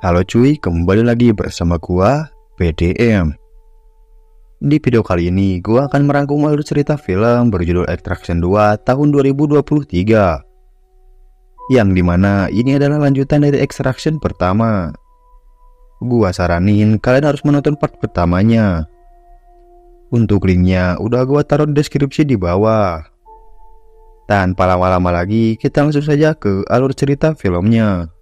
Halo cuy, kembali lagi bersama gua, PDM. Di video kali ini, gua akan merangkum alur cerita film berjudul Extraction 2 tahun 2023. Yang dimana ini adalah lanjutan dari Extraction pertama. Gua saranin kalian harus menonton part pertamanya. Untuk linknya udah gua taruh di deskripsi di bawah. Tanpa lama-lama lagi, kita langsung saja ke alur cerita filmnya.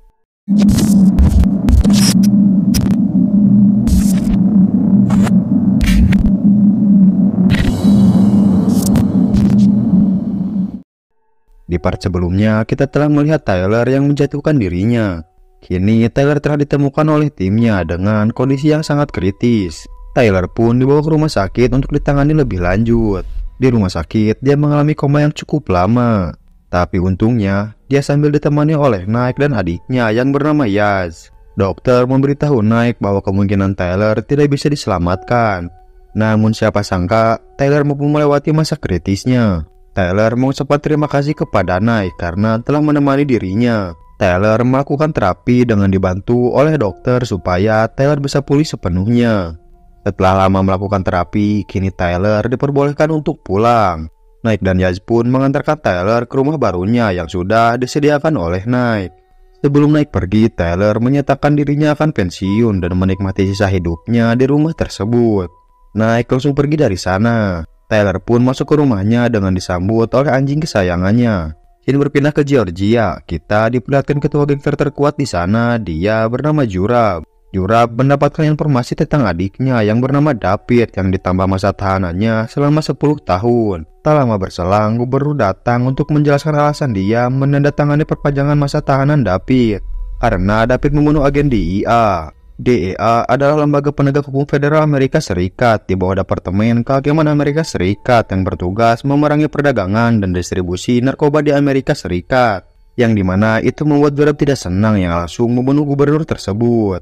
Di part sebelumnya, kita telah melihat Tyler yang menjatuhkan dirinya. Kini, Tyler telah ditemukan oleh timnya dengan kondisi yang sangat kritis. Tyler pun dibawa ke rumah sakit untuk ditangani lebih lanjut. Di rumah sakit, dia mengalami koma yang cukup lama. Tapi untungnya, dia sambil ditemani oleh Nike dan adiknya yang bernama Yaz. Dokter memberitahu Nike bahwa kemungkinan Tyler tidak bisa diselamatkan. Namun siapa sangka, Tyler mampu melewati masa kritisnya. Tyler mengucapkan terima kasih kepada Nike karena telah menemani dirinya. Tyler melakukan terapi dengan dibantu oleh dokter supaya Tyler bisa pulih sepenuhnya. Setelah lama melakukan terapi, kini Tyler diperbolehkan untuk pulang. Nike dan Yaz pun mengantarkan Tyler ke rumah barunya yang sudah disediakan oleh Nike. Sebelum Nike pergi, Tyler menyatakan dirinya akan pensiun dan menikmati sisa hidupnya di rumah tersebut. Nike langsung pergi dari sana. Tyler pun masuk ke rumahnya dengan disambut oleh anjing kesayangannya. Kini berpindah ke Georgia, kita diperlihatkan ketua gangster terkuat di sana, dia bernama Jurab. Jurab mendapatkan informasi tentang adiknya yang bernama David yang ditambah masa tahanannya selama 10 tahun. Tak lama berselang, gubernur datang untuk menjelaskan alasan dia menandatangani perpanjangan masa tahanan David. Karena David membunuh agen DEA. DEA adalah lembaga penegak hukum federal Amerika Serikat di bawah Departemen Kehakiman Amerika Serikat yang bertugas memerangi perdagangan dan distribusi narkoba di Amerika Serikat. Yang dimana itu membuat Jurab tidak senang yang langsung membunuh gubernur tersebut.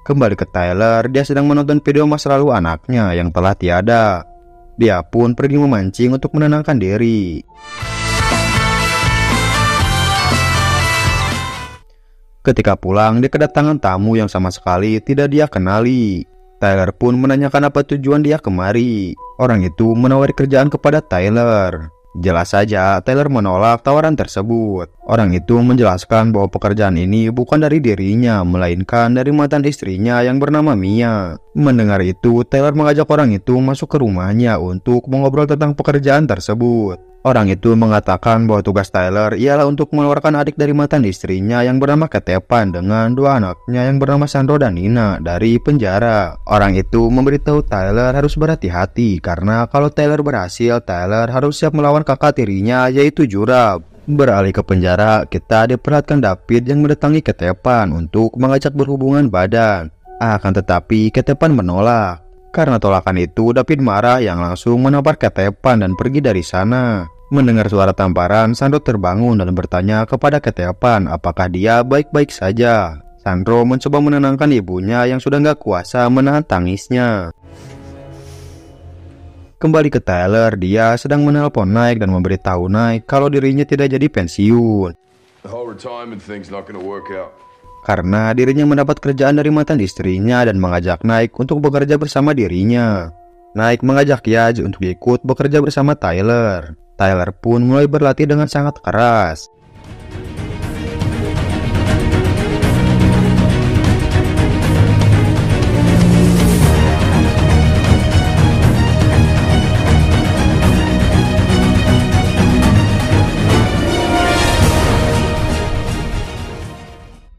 Kembali ke Tyler, dia sedang menonton video masa lalu anaknya yang telah tiada. Dia pun pergi memancing untuk menenangkan diri. Ketika pulang, dia kedatangan tamu yang sama sekali tidak dia kenali. Tyler pun menanyakan apa tujuan dia kemari. Orang itu menawari kerjaan kepada Tyler. Jelas saja, Tyler menolak tawaran tersebut. Orang itu menjelaskan bahwa pekerjaan ini bukan dari dirinya, melainkan dari mantan istrinya yang bernama Mia. Mendengar itu, Tyler mengajak orang itu masuk ke rumahnya untuk mengobrol tentang pekerjaan tersebut. Orang itu mengatakan bahwa tugas Tyler ialah untuk mengeluarkan adik dari mantan istrinya yang bernama Ketepan dengan dua anaknya yang bernama Sandro dan Nina dari penjara. Orang itu memberitahu Tyler harus berhati-hati karena kalau Tyler berhasil, Tyler harus siap melawan kakak tirinya yaitu Jurab. Beralih ke penjara, kita diperlihatkan David yang mendatangi Ketepan untuk mengajak berhubungan badan. Akan tetapi Ketepan menolak. Karena tolakan itu, David marah yang langsung menampar Ketepan dan pergi dari sana. Mendengar suara tamparan, Sandro terbangun dan bertanya kepada Ketepan apakah dia baik-baik saja. Sandro mencoba menenangkan ibunya yang sudah gak kuasa menahan tangisnya. Kembali ke Tyler, dia sedang menelpon Nike dan memberitahu Nike kalau dirinya tidak jadi pensiun. Karena dirinya mendapat kerjaan dari mantan istrinya dan mengajak Nike untuk bekerja bersama dirinya. Nike mengajak Yaz untuk ikut bekerja bersama Tyler. Tyler pun mulai berlatih dengan sangat keras.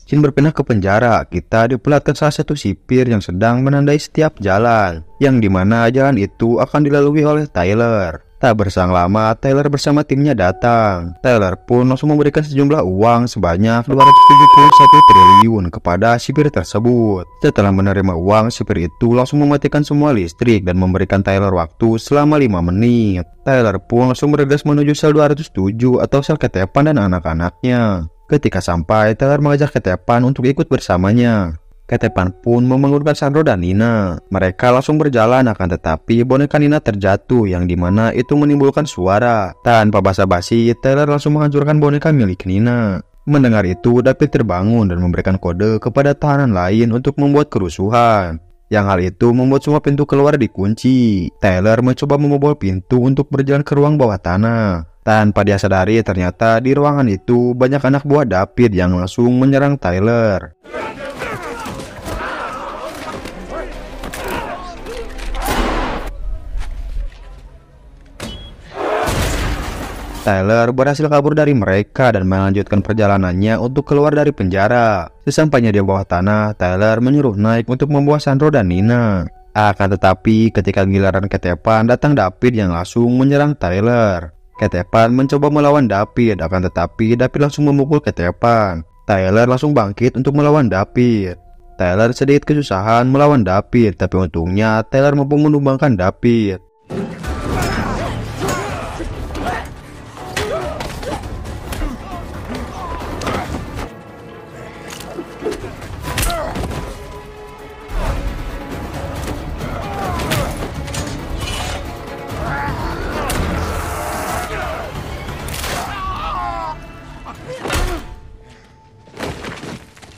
Kini berpindah ke penjara, kita diperlihatkan salah satu sipir yang sedang menandai setiap jalan, yang dimana jalan itu akan dilalui oleh Tyler. Tak berselang lama, Tyler bersama timnya datang. Tyler pun langsung memberikan sejumlah uang sebanyak 271 triliun kepada sipir tersebut. Setelah menerima uang, sipir itu langsung mematikan semua listrik dan memberikan Tyler waktu selama 5 menit. Tyler pun langsung bergegas menuju sel 207 atau sel Ketepan dan anak-anaknya. Ketika sampai, Tyler mengajak Ketepan untuk ikut bersamanya. Ketepan pun membangunkan Sandro dan Nina. Mereka langsung berjalan, akan tetapi boneka Nina terjatuh yang dimana itu menimbulkan suara. Tanpa basa-basi, Tyler langsung menghancurkan boneka milik Nina. Mendengar itu, David terbangun dan memberikan kode kepada tahanan lain untuk membuat kerusuhan. Yang hal itu membuat semua pintu keluar dikunci. Tyler mencoba membobol pintu untuk berjalan ke ruang bawah tanah. Tanpa dia sadari, ternyata di ruangan itu banyak anak buah David yang langsung menyerang Tyler. Tyler berhasil kabur dari mereka dan melanjutkan perjalanannya untuk keluar dari penjara. Sesampainya di bawah tanah, Tyler menyuruh Nike untuk membawa Sandro dan Nina. Akan tetapi, ketika giliran Ketepan datang, David yang langsung menyerang Tyler. Ketepan mencoba melawan David, akan tetapi David langsung memukul Ketepan. Tyler langsung bangkit untuk melawan David. Tyler sedikit kesusahan melawan David, tapi untungnya Tyler mampu menumbangkan David.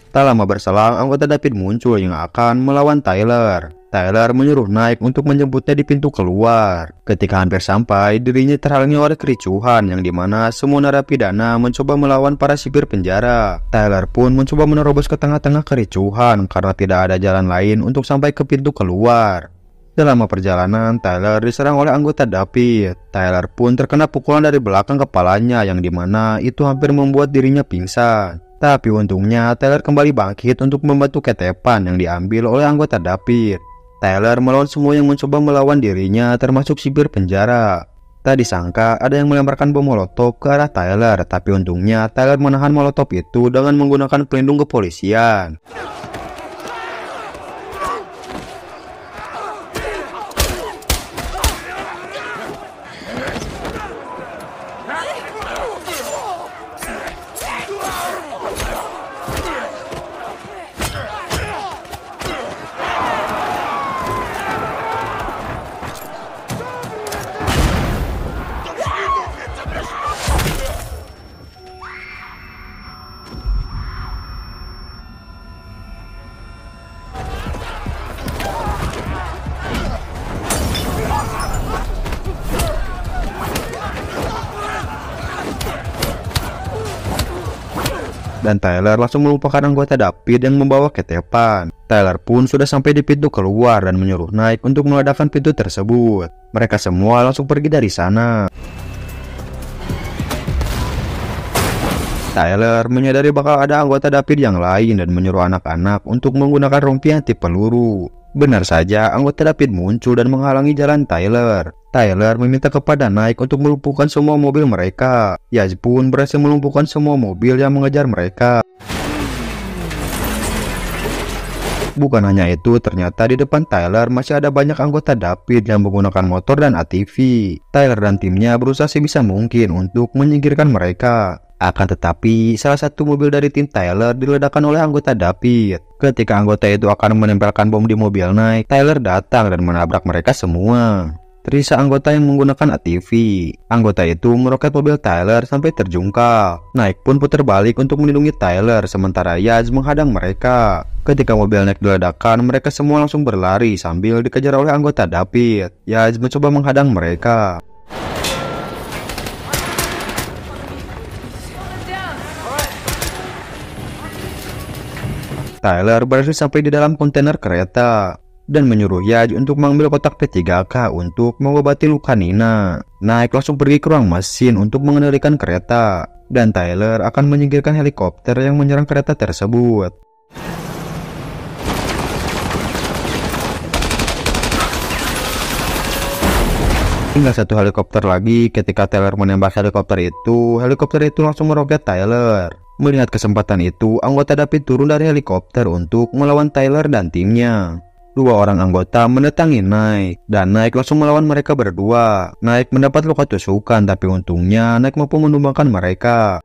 Tak lama berselang, anggota David muncul yang akan melawan Tyler. Tyler menyuruh Nike untuk menjemputnya di pintu keluar. Ketika hampir sampai, dirinya terhalangi oleh kericuhan yang dimana semua narapidana mencoba melawan para sipir penjara. Tyler pun mencoba menerobos ke tengah-tengah kericuhan karena tidak ada jalan lain untuk sampai ke pintu keluar. Selama perjalanan, Tyler diserang oleh anggota David. Tyler pun terkena pukulan dari belakang kepalanya yang dimana itu hampir membuat dirinya pingsan. Tapi untungnya Tyler kembali bangkit untuk membantu Ketepan yang diambil oleh anggota David. Tyler melawan semua yang mencoba melawan dirinya termasuk sipir penjara. Tak disangka ada yang melemparkan bom molotov ke arah Tyler, tapi untungnya Tyler menahan molotov itu dengan menggunakan pelindung kepolisian. Dan Tyler langsung melupakan anggota David yang membawa Ketepan. Tyler pun sudah sampai di pintu keluar dan menyuruh Nike untuk meledakkan pintu tersebut. Mereka semua langsung pergi dari sana. Tyler menyadari bakal ada anggota David yang lain dan menyuruh anak-anak untuk menggunakan rompi anti peluru. Benar saja, anggota David muncul dan menghalangi jalan Tyler. Tyler meminta kepada Nike untuk melumpuhkan semua mobil mereka. Yaz pun berhasil melumpuhkan semua mobil yang mengejar mereka. Bukan hanya itu, ternyata di depan Tyler masih ada banyak anggota David yang menggunakan motor dan ATV. Tyler dan timnya berusaha sebisa mungkin untuk menyingkirkan mereka. Akan tetapi, salah satu mobil dari tim Tyler diledakkan oleh anggota David. Ketika anggota itu akan menempelkan bom di mobil Nike, Tyler datang dan menabrak mereka semua. Terisa anggota yang menggunakan ATV. Anggota itu meroket mobil Tyler sampai terjungkal. Nike pun putar balik untuk melindungi Tyler, sementara Yaz menghadang mereka. Ketika mobil Nike diledakkan, mereka semua langsung berlari sambil dikejar oleh anggota David. Yaz mencoba menghadang mereka. Tyler berhasil sampai di dalam kontainer kereta dan menyuruh Yaz untuk mengambil kotak P3K untuk mengobati luka Nina. Nike langsung pergi ke ruang mesin untuk mengendalikan kereta, dan Tyler akan menyingkirkan helikopter yang menyerang kereta tersebut. Tinggal satu helikopter lagi. Ketika Tyler menembak helikopter itu langsung meroket Tyler. Melihat kesempatan itu, anggota David turun dari helikopter untuk melawan Tyler dan timnya. Dua orang anggota mendatangi Nike, dan Nike langsung melawan mereka berdua. Nike mendapat luka tusukan, tapi untungnya Nike mampu menumbangkan mereka.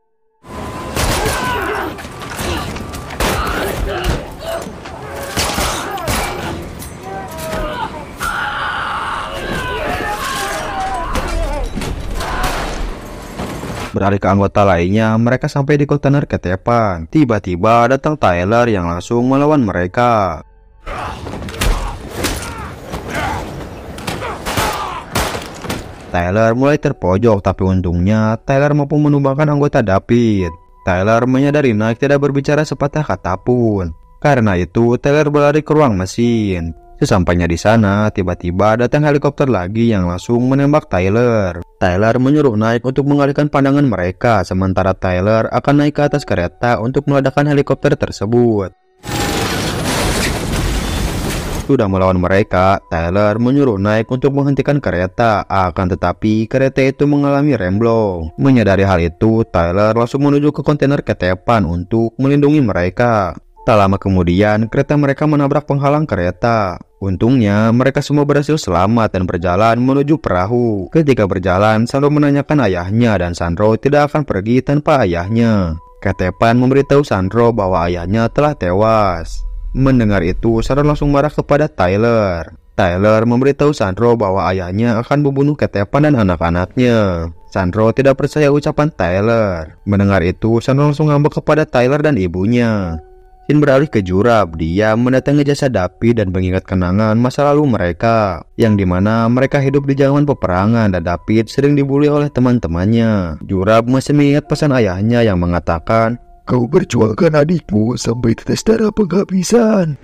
Beralih ke anggota lainnya, mereka sampai di kontainer ketepan. Tiba-tiba datang Tyler yang langsung melawan mereka. Tyler mulai terpojok, tapi untungnya Tyler mampu menumbangkan anggota David. Tyler menyadari Nike tidak berbicara sepatah kata pun. Karena itu, Tyler berlari ke ruang mesin. Sesampainya di sana, tiba-tiba datang helikopter lagi yang langsung menembak Tyler. Tyler menyuruh Nike untuk mengalihkan pandangan mereka, sementara Tyler akan naik ke atas kereta untuk meledakkan helikopter tersebut. Sudah melawan mereka, Tyler menyuruh Nike untuk menghentikan kereta, akan tetapi kereta itu mengalami remblong. Menyadari hal itu, Tyler langsung menuju ke kontainer ketepan untuk melindungi mereka. Tak lama kemudian, kereta mereka menabrak penghalang kereta. Untungnya, mereka semua berhasil selamat dan berjalan menuju perahu. Ketika berjalan, Sandro menanyakan ayahnya dan Sandro tidak akan pergi tanpa ayahnya. Ketepan memberitahu Sandro bahwa ayahnya telah tewas. Mendengar itu, Sandro langsung marah kepada Tyler. Tyler memberitahu Sandro bahwa ayahnya akan membunuh Ketepan dan anak-anaknya. Sandro tidak percaya ucapan Tyler. Mendengar itu, Sandro langsung ngambek kepada Tyler dan ibunya. Sin beralih ke Jurab. Dia mendatangi jasad David dan mengingat kenangan masa lalu mereka, yang dimana mereka hidup di zaman peperangan dan David sering dibully oleh teman-temannya. Jurab masih mengingat pesan ayahnya yang mengatakan, "Kau perjuangkan adikmu sampai tetes darah penghabisan."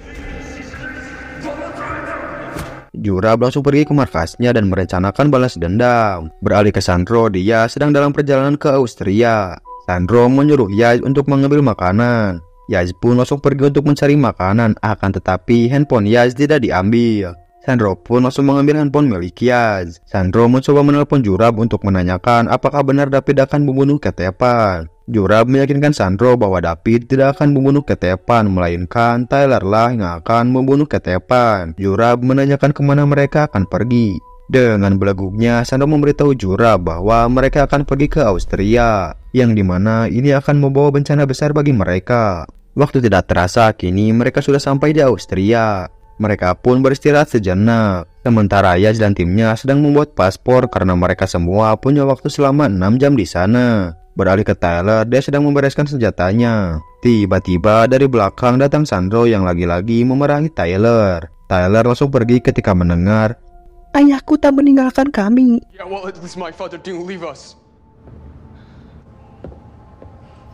Jurab langsung pergi ke markasnya dan merencanakan balas dendam. Beralih ke Sandro, dia sedang dalam perjalanan ke Austria. Sandro menyuruh Yaz untuk mengambil makanan. Yaz pun langsung pergi untuk mencari makanan, akan tetapi handphone Yaz tidak diambil. Sandro pun langsung mengambil handphone milik Yaz. Sandro mencoba menelpon Jurab untuk menanyakan apakah benar David akan membunuh Ketepan. Jurab meyakinkan Sandro bahwa David tidak akan membunuh Ketepan, melainkan Tyler lah yang akan membunuh Ketepan. Jurab menanyakan kemana mereka akan pergi. Dengan belaguknya, Sandro memberitahu Jurab bahwa mereka akan pergi ke Austria, yang dimana ini akan membawa bencana besar bagi mereka. Waktu tidak terasa, kini mereka sudah sampai di Austria. Mereka pun beristirahat sejenak. Sementara Yaz dan timnya sedang membuat paspor karena mereka semua punya waktu selama 6 jam di sana. Beralih ke Tyler, dia sedang membereskan senjatanya. Tiba-tiba dari belakang datang Sandro yang lagi-lagi memarahi Tyler. Tyler langsung pergi ketika mendengar, "Ayahku tak meninggalkan kami." Yeah, well, at least my father didn't leave us.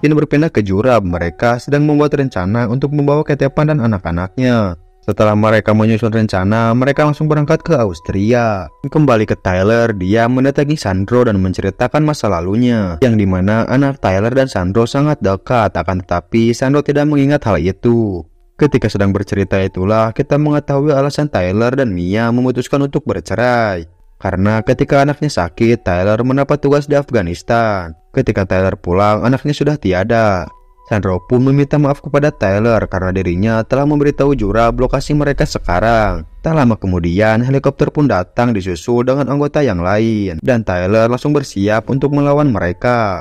Sin berpindah ke Jurab. Mereka sedang membuat rencana untuk membawa Ketepan dan anak-anaknya. Setelah mereka menyusun rencana, mereka langsung berangkat ke Austria. Kembali ke Tyler, dia mendatangi Sandro dan menceritakan masa lalunya, yang dimana anak Tyler dan Sandro sangat dekat, akan tetapi Sandro tidak mengingat hal itu. Ketika sedang bercerita itulah, kita mengetahui alasan Tyler dan Mia memutuskan untuk bercerai. Karena ketika anaknya sakit, Tyler mendapat tugas di Afghanistan. Ketika Tyler pulang, anaknya sudah tiada. Sandro pun meminta maaf kepada Tyler karena dirinya telah memberitahu Jurab lokasi mereka sekarang. Tak lama kemudian, helikopter pun datang disusul dengan anggota yang lain, dan Tyler langsung bersiap untuk melawan mereka.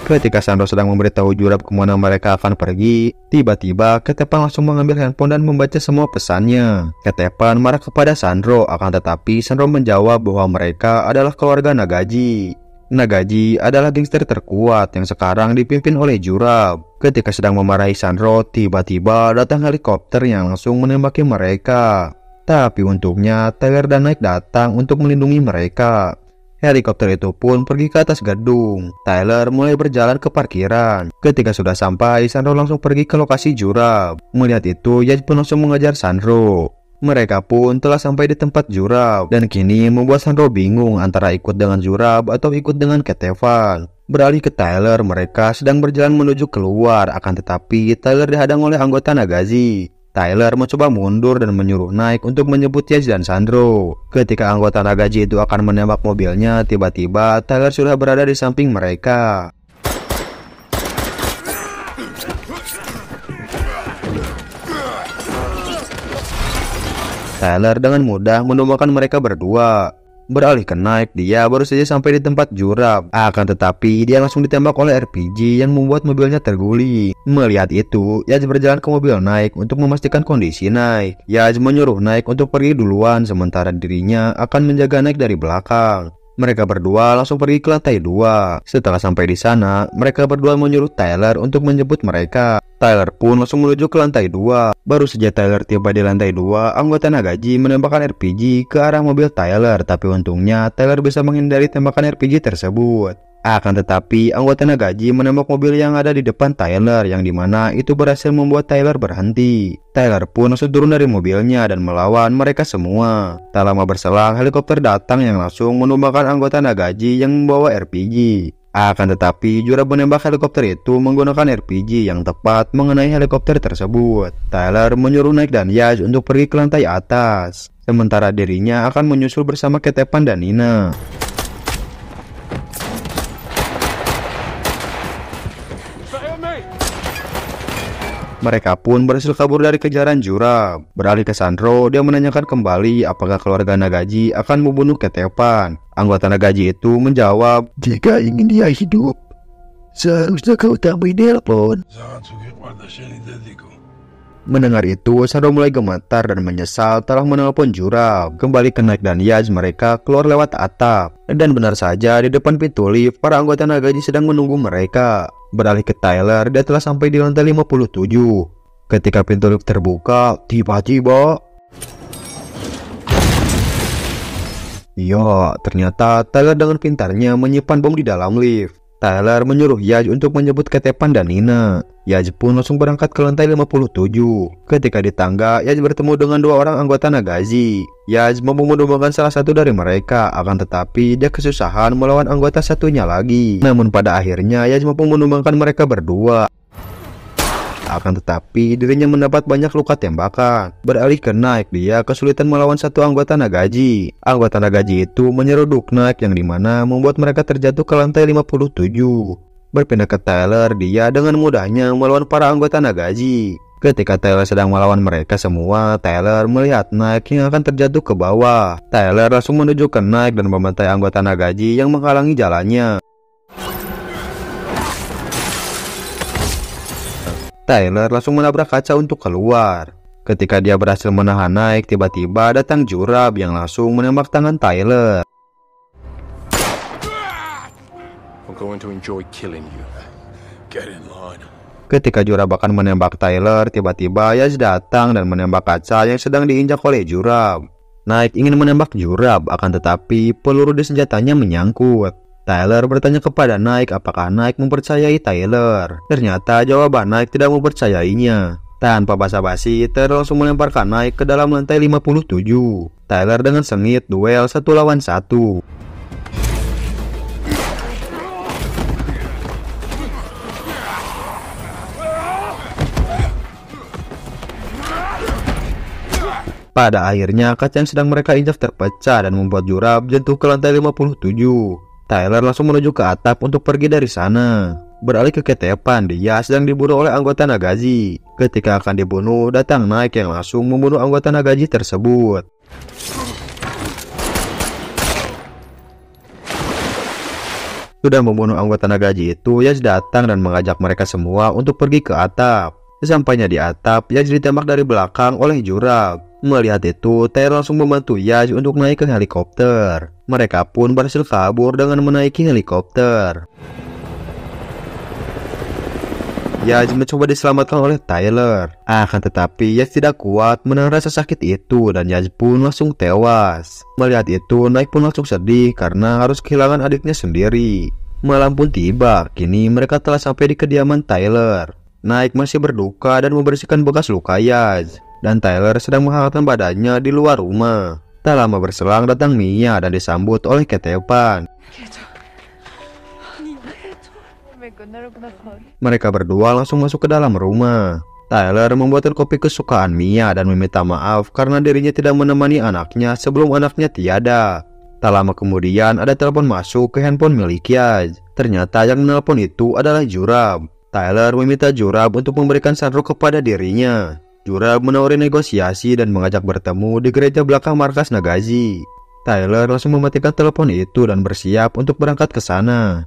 Ketika Sandro sedang memberitahu Jurab kemana mereka akan pergi, tiba-tiba Ketepan langsung mengambil handphone dan membaca semua pesannya. Ketepan marah kepada Sandro, akan tetapi Sandro menjawab bahwa mereka adalah keluarga Nagaji. Nagaji adalah gangster terkuat yang sekarang dipimpin oleh Jurab. Ketika sedang memarahi Sandro, tiba-tiba datang helikopter yang langsung menembaki mereka. Tapi untungnya Tyler dan Nike datang untuk melindungi mereka. Helikopter itu pun pergi ke atas gedung. Tyler mulai berjalan ke parkiran. Ketika sudah sampai, Sandro langsung pergi ke lokasi Jurab. Melihat itu, Yaz pun langsung mengejar Sandro. Mereka pun telah sampai di tempat Jurab, dan kini membuat Sandro bingung antara ikut dengan Jurab atau ikut dengan Ketepan. Beralih ke Tyler, mereka sedang berjalan menuju keluar, akan tetapi Tyler dihadang oleh anggota Nagaji. Tyler mencoba mundur dan menyuruh Nike untuk menjemput Yaz dan Sandro. Ketika anggota Nagaji itu akan menembak mobilnya, tiba-tiba Tyler sudah berada di samping mereka. Tyler dengan mudah menumbangkan mereka berdua. Beralih ke Nike, dia baru saja sampai di tempat Jurab. Akan tetapi dia langsung ditembak oleh RPG yang membuat mobilnya terguling. Melihat itu, Yaz berjalan ke mobil Nike untuk memastikan kondisi Nike. Yaz menyuruh Nike untuk pergi duluan, sementara dirinya akan menjaga Nike dari belakang. Mereka berdua langsung pergi ke lantai 2. Setelah sampai di sana, mereka berdua menyuruh Tyler untuk menjemput mereka. Tyler pun langsung menuju ke lantai 2. Baru saja Tyler tiba di lantai 2, anggota Nagaji menembakkan RPG ke arah mobil Tyler, tapi untungnya Tyler bisa menghindari tembakan RPG tersebut. Akan tetapi, anggota Nagaji menembak mobil yang ada di depan Tyler, yang dimana itu berhasil membuat Tyler berhenti. Tyler pun langsung turun dari mobilnya dan melawan mereka semua. Tak lama berselang, helikopter datang yang langsung menumbangkan anggota Nagaji yang membawa RPG. Akan tetapi, Jurab menembak helikopter itu menggunakan RPG yang tepat mengenai helikopter tersebut. Tyler menyuruh Nike dan Yaz untuk pergi ke lantai atas, sementara dirinya akan menyusul bersama Ketepan dan Nina. Mereka pun berhasil kabur dari kejaran Jurab. Beralih ke Sandro, dia menanyakan kembali apakah keluarga Nagaji akan membunuh Ketepan. Anggota Nagaji itu menjawab, Jika ingin dia hidup, seharusnya kau tak menelpon. Mendengar itu, Sandro mulai gemetar dan menyesal telah menelpon Jurab. Kembali ke Nike dan Yaz, mereka keluar lewat atap. Dan benar saja, di depan pintu lift, para anggota Nagaji sedang menunggu mereka. Beralih ke Tyler, dia telah sampai di lantai 57. Ketika pintu lift terbuka, tiba-tiba... Ya, ternyata Tyler dengan pintarnya menyimpan bom di dalam lift. Tyler menyuruh Yaz untuk menjemput Ketepan dan Nina. Yaz pun langsung berangkat ke lantai 57. Ketika di tangga, Yaz bertemu dengan dua orang anggota Nagaji. Yaz mampu menumbangkan salah satu dari mereka, akan tetapi dia kesusahan melawan anggota satunya lagi. Namun pada akhirnya Yaz mampu menumbangkan mereka berdua. Akan tetapi dirinya mendapat banyak luka tembakan. Beralih ke Nike, dia kesulitan melawan satu anggota Nagaji. Anggota Nagaji itu menyeruduk Nike yang dimana membuat mereka terjatuh ke lantai 57. Berpindah ke Tyler, dia dengan mudahnya melawan para anggota Nagaji. Ketika Tyler sedang melawan mereka semua, Tyler melihat Nike yang akan terjatuh ke bawah. Tyler langsung menuju ke Nike dan membantai anggota Nagaji yang menghalangi jalannya. Tyler langsung menabrak kaca untuk keluar. Ketika dia berhasil menahan Nike, tiba-tiba datang Jurab yang langsung menembak tangan Tyler. I'm going to enjoy killing you. Get in line. Ketika Jurab akan menembak Tyler, tiba-tiba Yaz datang dan menembak kaca yang sedang diinjak oleh Jurab. Nike ingin menembak Jurab, akan tetapi peluru di senjatanya menyangkut. Tyler bertanya kepada Nike apakah Nike mempercayai Tyler. Ternyata jawaban Nike tidak mempercayainya. Tanpa basa-basi, Tyler langsung melemparkan Nike ke dalam lantai 57. Tyler dengan sengit duel 1 lawan 1. Pada akhirnya kaca yang sedang mereka injak terpecah dan membuat Jurab jatuh ke lantai 57. Tyler langsung menuju ke atap untuk pergi dari sana. Beralih ke Ketepan, dia sedang dibunuh oleh anggota Nagaji. Ketika akan dibunuh, datang Nike yang langsung membunuh anggota Nagaji tersebut. Sudah membunuh anggota Nagaji itu, Yaz datang dan mengajak mereka semua untuk pergi ke atap. Sesampainya di atap, Yaz ditembak dari belakang oleh Jurab. Melihat itu, Tyler langsung membantu Yaz untuk naik ke helikopter. Mereka pun berhasil kabur dengan menaiki helikopter. Yaz mencoba diselamatkan oleh Tyler. Akan tetapi Yaz tidak kuat menahan rasa sakit itu dan Yaz pun langsung tewas. Melihat itu, Nike pun langsung sedih karena harus kehilangan adiknya sendiri. Malam pun tiba, kini mereka telah sampai di kediaman Tyler. Nike masih berduka dan membersihkan bekas luka Yaz. Dan Tyler sedang menghangatkan badannya di luar rumah. Tak lama berselang datang Mia dan disambut oleh Ketepan. Mereka berdua langsung masuk ke dalam rumah. Tyler membuatkan kopi kesukaan Mia dan meminta maaf karena dirinya tidak menemani anaknya sebelum anaknya tiada. Tak lama kemudian ada telepon masuk ke handphone milik Yaz. Ternyata yang menelpon itu adalah Jurab. Tyler meminta Jurab untuk memberikan Sandro kepada dirinya. Jurab menawari negosiasi dan mengajak bertemu di gereja belakang markas Nagaji. Tyler langsung mematikan telepon itu dan bersiap untuk berangkat ke sana.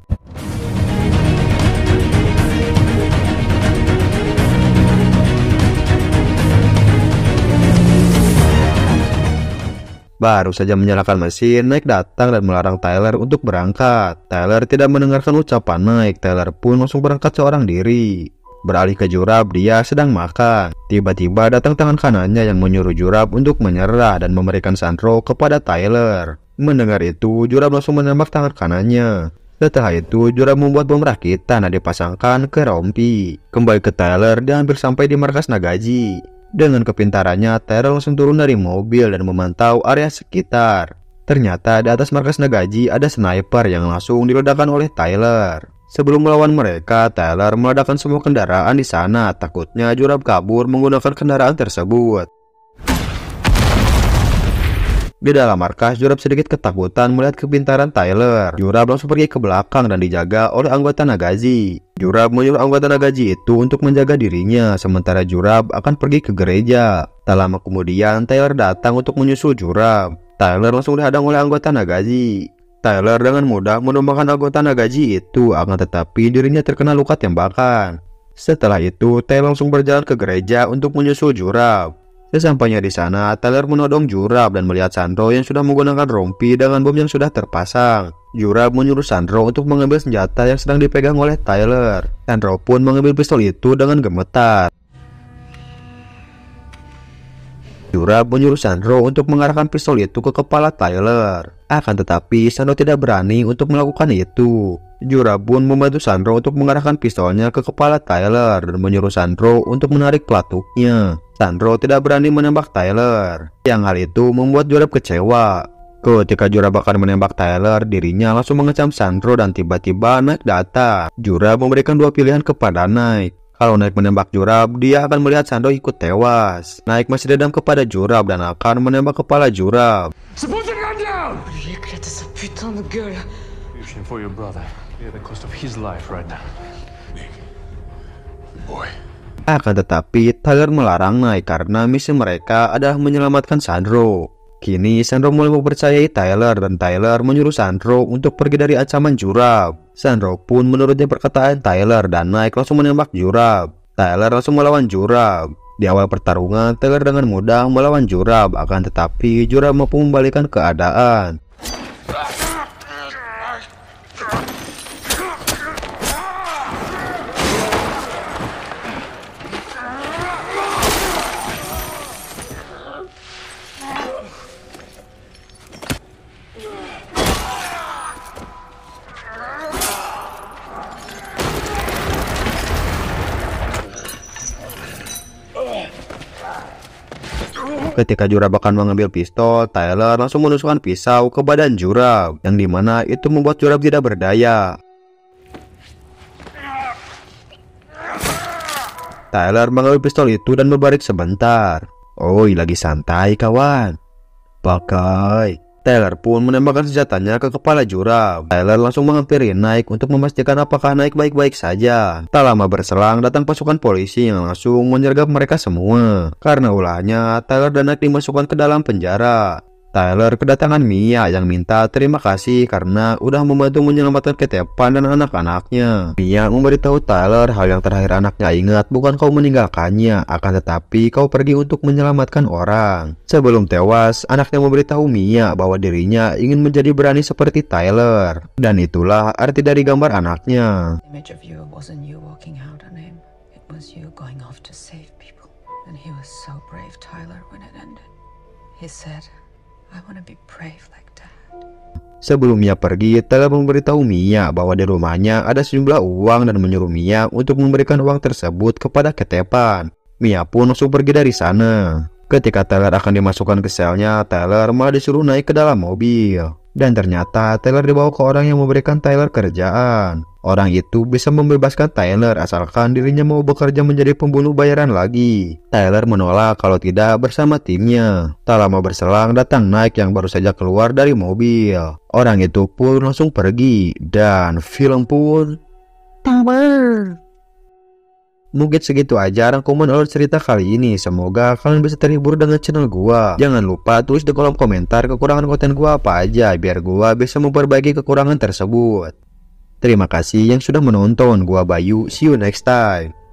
Baru saja menyalakan mesin, Nike datang dan melarang Tyler untuk berangkat. Tyler tidak mendengarkan ucapan Nike. Tyler pun langsung berangkat seorang diri. Beralih ke Jurab, dia sedang makan. Tiba-tiba datang tangan kanannya yang menyuruh Jurab untuk menyerah dan memberikan Sandro kepada Tyler. Mendengar itu, Jurab langsung menembak tangan kanannya. Setelah itu, Jurab membuat bom rakitan dan dipasangkan ke rompi. Kembali ke Tyler, dia hampir sampai di markas Nagaji. Dengan kepintarannya, Tyler langsung turun dari mobil dan memantau area sekitar. Ternyata di atas markas Nagaji ada sniper yang langsung diledakkan oleh Tyler. Sebelum melawan mereka, Tyler meledakkan semua kendaraan di sana. Takutnya Jurab kabur menggunakan kendaraan tersebut. Di dalam markas, Jurab sedikit ketakutan melihat kepintaran Tyler. Jurab langsung pergi ke belakang dan dijaga oleh anggota Nagaji. Jurab menyuruh anggota Nagaji itu untuk menjaga dirinya, sementara Jurab akan pergi ke gereja. Tak lama kemudian, Tyler datang untuk menyusul Jurab. Tyler langsung dihadang oleh anggota Nagaji. Tyler dengan mudah menumbangkan anggota Nagaji itu, akan tetapi dirinya terkena luka tembakan. Setelah itu, Tyler langsung berjalan ke gereja untuk menyusul Jurab. Sesampainya di sana, Tyler menodong Jurab dan melihat Sandro yang sudah menggunakan rompi dengan bom yang sudah terpasang. Jurab menyuruh Sandro untuk mengambil senjata yang sedang dipegang oleh Tyler. Sandro pun mengambil pistol itu dengan gemetar. Jurab menyuruh Sandro untuk mengarahkan pistol itu ke kepala Tyler. Akan tetapi Sandro tidak berani untuk melakukan itu. Jurab pun membantu Sandro untuk mengarahkan pistolnya ke kepala Tyler dan menyuruh Sandro untuk menarik pelatuknya. Sandro tidak berani menembak Tyler. Yang hal itu membuat Jurab kecewa. Ketika Jurab akan menembak Tyler, dirinya langsung mengecam Sandro dan tiba-tiba Nike datang. Jurab memberikan dua pilihan kepada Nike. Kalau Nike menembak Jurab, dia akan melihat Sandro ikut tewas. Nike masih dendam kepada Jurab dan akan menembak kepala Jurab. For your brother. You're the cost of his life right now. Nick. Boy. Akan tetapi, Tyler melarang Nike karena misi mereka adalah menyelamatkan Sandro. Kini, Sandro mulai mempercayai Tyler dan Tyler menyuruh Sandro untuk pergi dari ancaman Jurab. Sandro pun menuruti perkataan Tyler dan Nike langsung menembak Jurab. Tyler langsung melawan Jurab. Di awal pertarungan, Tyler dengan mudah melawan Jurab, akan tetapi Jurab mampu membalikan keadaan. Ketika Jurab akan mengambil pistol, Tyler langsung menusukkan pisau ke badan Jurab, yang dimana itu membuat Jurab tidak berdaya. Tyler mengambil pistol itu dan berbalik sebentar. "Oi, lagi santai kawan. Pakai." Tyler pun menembakkan senjatanya ke kepala Jurab. Tyler langsung menghampiri Nike untuk memastikan apakah Nike baik-baik saja. Tak lama berselang, datang pasukan polisi yang langsung menyergap mereka semua. Karena ulahnya, Tyler dan Nike dimasukkan ke dalam penjara. Tyler kedatangan Mia yang minta terima kasih karena udah membantu menyelamatkan Ketepan dan anak-anaknya. Mia memberitahu Tyler hal yang terakhir anaknya ingat bukan kau meninggalkannya, akan tetapi kau pergi untuk menyelamatkan orang. Sebelum tewas, anaknya memberitahu Mia bahwa dirinya ingin menjadi berani seperti Tyler. Dan itulah arti dari gambar anaknya. Image of you wasn't you walking out on him. It was you going off to save people. And he was so brave, Tyler, when it ended. He said, I want to be brave like that. Sebelum Mia pergi, Tyler memberitahu Mia bahwa di rumahnya ada sejumlah uang dan menyuruh Mia untuk memberikan uang tersebut kepada Ketepan. Mia pun langsung pergi dari sana. Ketika Tyler akan dimasukkan ke selnya, Tyler malah disuruh naik ke dalam mobil. Dan ternyata Tyler dibawa ke orang yang memberikan Tyler kerjaan. Orang itu bisa membebaskan Tyler asalkan dirinya mau bekerja menjadi pembunuh bayaran lagi. Tyler menolak kalau tidak bersama timnya. Tak lama berselang datang Nike yang baru saja keluar dari mobil. Orang itu pun langsung pergi dan film pun tamat. Mungkin segitu aja rangkuman alur cerita kali ini. Semoga kalian bisa terhibur dengan channel gua. Jangan lupa tulis di kolom komentar kekurangan konten gua apa aja, biar gua bisa memperbaiki kekurangan tersebut. Terima kasih yang sudah menonton. Gua Bayu, see you next time.